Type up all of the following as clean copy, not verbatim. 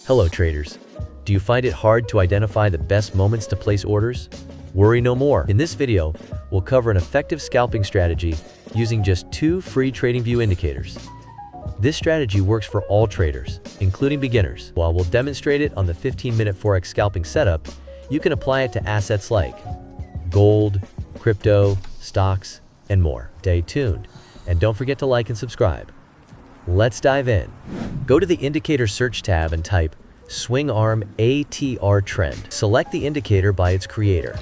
Hello traders. Do you find it hard to identify the best moments to place orders? Worry no more. In this video, we'll cover an effective scalping strategy using just 2 free TradingView indicators. This strategy works for all traders, including beginners. While we'll demonstrate it on the 15-minute Forex scalping setup, you can apply it to assets like gold, crypto, stocks, and more. Stay tuned, and don't forget to like and subscribe. Let's dive in. Go to the Indicator Search tab and type Swing Arm ATR Trend. Select the indicator by its creator.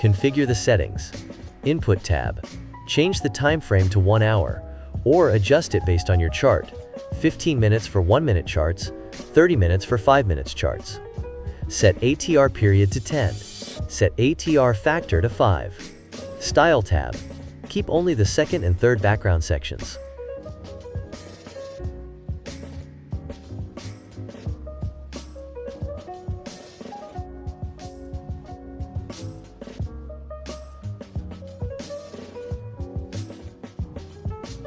Configure the settings. Input tab. Change the time frame to 1 hour, or adjust it based on your chart. 15 minutes for 1-minute charts, 30 minutes for 5 minutes charts. Set ATR period to 10. Set ATR factor to 5. Style tab. Keep only the second and third background sections.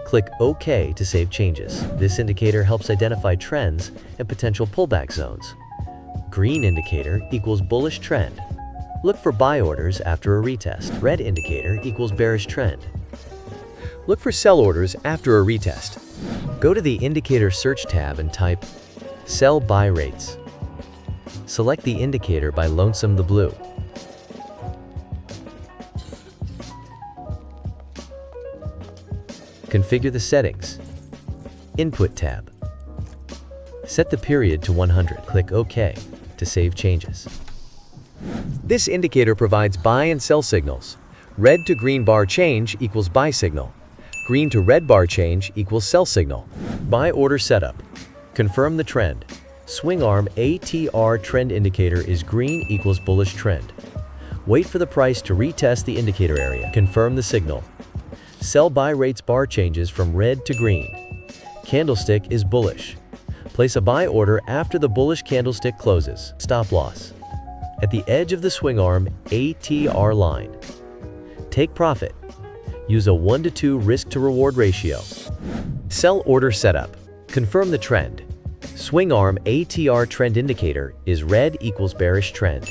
Click OK to save changes. This indicator helps identify trends and potential pullback zones. Green indicator equals bullish trend. Look for buy orders after a retest. Red indicator equals bearish trend. Look for sell orders after a retest. Go to the Indicator Search tab and type Sell Buy Rates. Select the indicator by Lonesome the Blue. Configure the settings. Input tab. Set the period to 100. Click OK to save changes. This indicator provides buy and sell signals. Red to green bar change equals buy signal. Green to red bar change equals sell signal. Buy order setup. Confirm the trend. Swing arm ATR trend indicator is green equals bullish trend. Wait for the price to retest the indicator area. Confirm the signal. Sell buy rates bar changes from red to green. Candlestick is bullish. Place a buy order after the bullish candlestick closes. Stop loss. At the edge of the swing arm ATR line. Take profit. Use a 1-to-2 risk to reward ratio. Sell order setup. Confirm the trend. Swing arm ATR trend indicator is red equals bearish trend.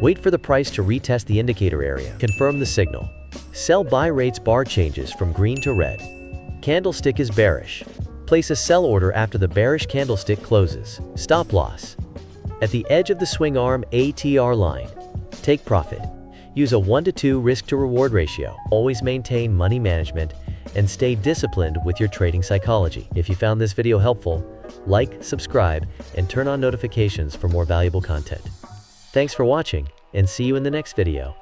Wait for the price to retest the indicator area. Confirm the signal. Sell buy rates bar changes from green to red. Candlestick is bearish. Place a sell order after the bearish candlestick closes. Stop loss. At the edge of the swing arm ATR line. Take profit. Use a 1-to-2 risk to reward ratio. Always maintain money management and stay disciplined with your trading psychology. If you found this video helpful, like, subscribe, and turn on notifications for more valuable content. Thanks for watching, and see you in the next video.